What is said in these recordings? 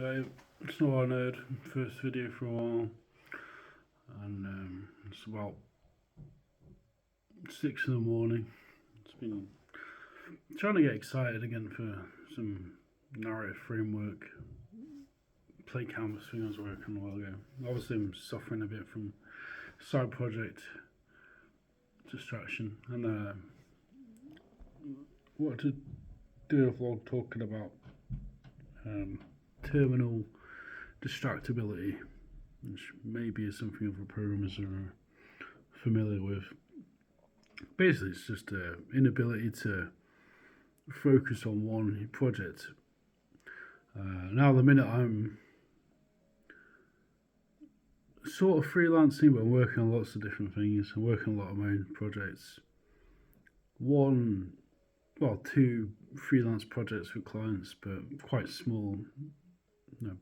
Right, so I heard first video for a while, and it's about 6 in the morning. It's been trying to get excited again for some narrative framework play canvas thing I was working a while ago. Obviously, I'm suffering a bit from side project distraction, and wanted to do a vlog talking about um, terminal distractibility, which maybe is something other programmers are familiar with. Basically, it's just inability to focus on one project. Now, the minute I'm sort of freelancing, but I'm working on lots of different things. I'm working on a lot of my own projects. Two freelance projects with clients, but quite small,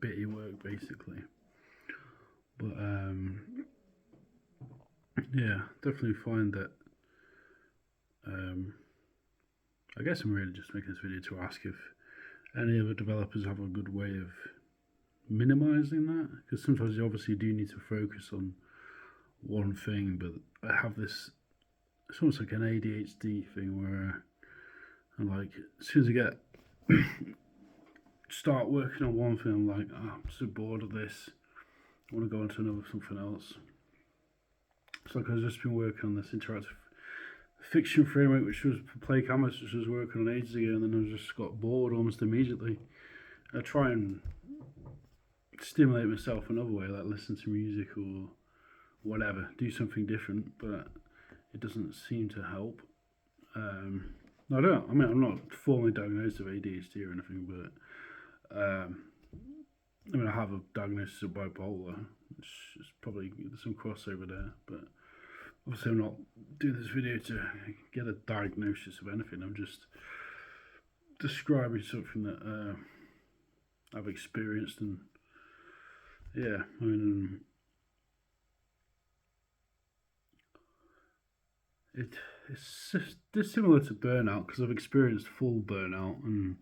bitty work basically. But yeah, definitely find that. I guess I'm really just making this video to ask if any other developers have a good way of minimizing that, because sometimes you obviously do need to focus on one thing, but I have this, it's almost like an ADHD thing where I'm like, as soon as I get start working on one thing, I'm like, oh, I'm so bored of this, I want to go on to something else. It's like I've just been working on this interactive fiction framework, which was for Play Canvas, which I was working on ages ago, and then I just got bored almost immediately. I try and stimulate myself another way, like listen to music or whatever, do something different, but it doesn't seem to help. I don't. I mean, I'm not formally diagnosed with ADHD or anything, but I have a diagnosis of bipolar, which is probably there's some crossover there. But obviously, I'm not doing this video to get a diagnosis of anything. I'm just describing something that I've experienced, and yeah, I mean, it's just similar to burnout because I've experienced full burnout and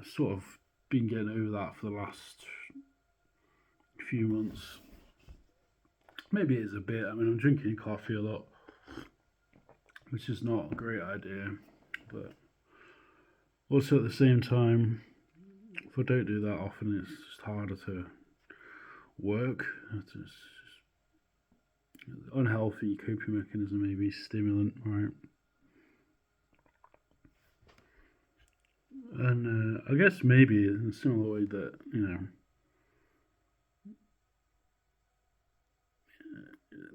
sort of been getting over that for the last few months. Maybe it is a bit. I mean, I'm drinking coffee a lot, which is not a great idea, but also at the same time, if I don't do that often, it's just harder to work. It's just unhealthy coping mechanism, maybe stimulant, right? And I guess maybe in a similar way that,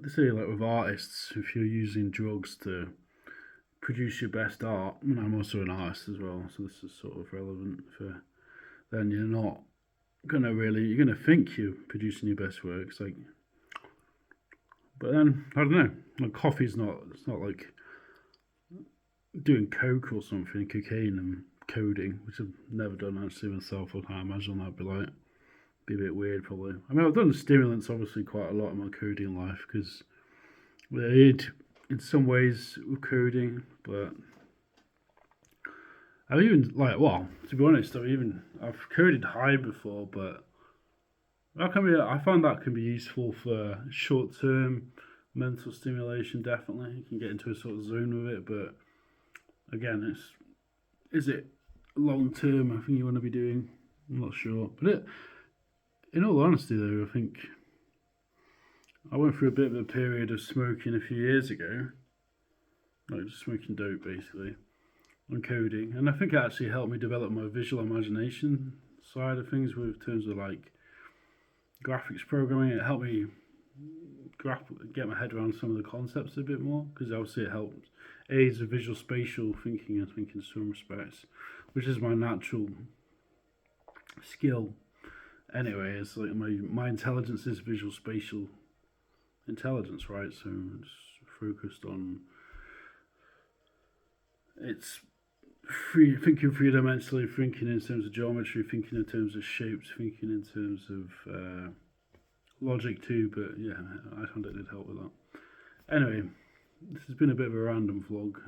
they say like with artists, if you're using drugs to produce your best art, and I'm also an artist as well, so this is sort of relevant for, then you're not you're gonna think you're producing your best work. It's like, but then I don't know. Like coffee's not. It's not like doing coke or something, cocaine and coding, which I've never done actually myself. I can't imagine that'd be a bit weird probably. I mean, I've done stimulants obviously quite a lot in my coding life because they aid in some ways with coding, but I've even to be honest, I've coded high before, but I find that can be useful for short-term mental stimulation. Definitely, you can get into a sort of zone with it, but again, is it long-term? I think you want to be doing. I'm not sure, but in all honesty, though, I think I went through a bit of a period of smoking a few years ago, like just smoking dope basically, and coding, and I think it actually helped me develop my visual imagination side of things with terms of like graphics programming. It helped me get my head around some of the concepts a bit more because obviously it helps aids with visual spatial thinking, I think, in some respects, which is my natural skill anyway. It's like my intelligence is visual spatial intelligence, right? So it's focused on it's thinking three-dimensionally, thinking in terms of geometry, thinking in terms of shapes, thinking in terms of logic too. But yeah, I found it did help with that. Anyway, this has been a bit of a random vlog.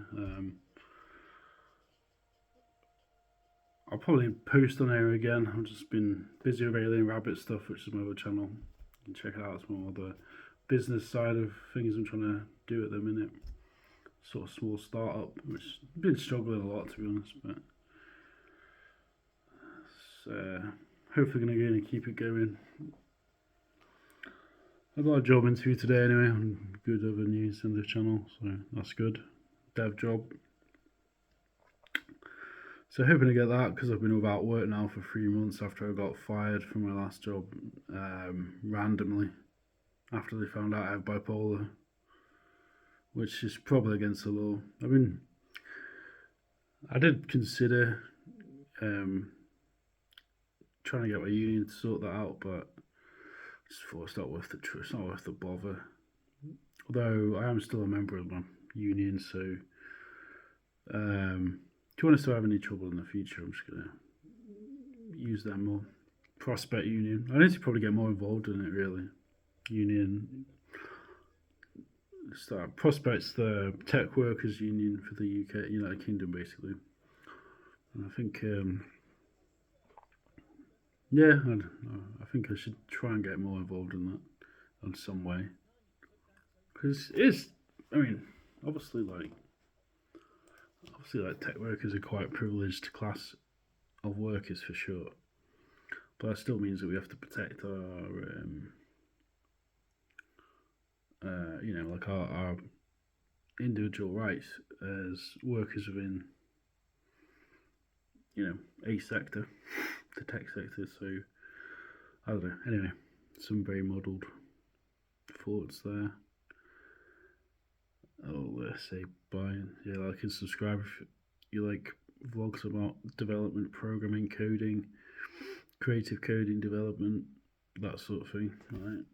I'll probably post on here again. I've just been busy with Alien Rabbit stuff, which is my other channel. You can check it out. It's more the business side of things I'm trying to do at the minute. Sort of small startup, which I've been struggling a lot, to be honest, but it's hopefully going to keep it going. I got a job interview today anyway, on good other news on the channel, so that's good. Dev job. So hoping to get that, because I've been without work now for 3 months after I got fired from my last job randomly, after they found out I have bipolar, which is probably against the law. I mean, I did consider trying to get my union to sort that out, but I just thought it's not worth the bother. Although I am still a member of my union, so if you want us to have any trouble in the future, I'm just going to use them more. Prospect Union. I need to probably get more involved in it, really. Union. Prospect's the tech workers union for the UK, United Kingdom, basically. And I think, I think I should try and get more involved in that in some way. Because obviously, tech workers are quite a privileged class of workers for sure, but that still means that we have to protect our individual rights as workers within a sector, the tech sector. So I don't know. Anyway, some very muddled thoughts there. Say bye. Yeah, like and subscribe if you like vlogs about development, programming, coding, creative coding development, that sort of thing. All right.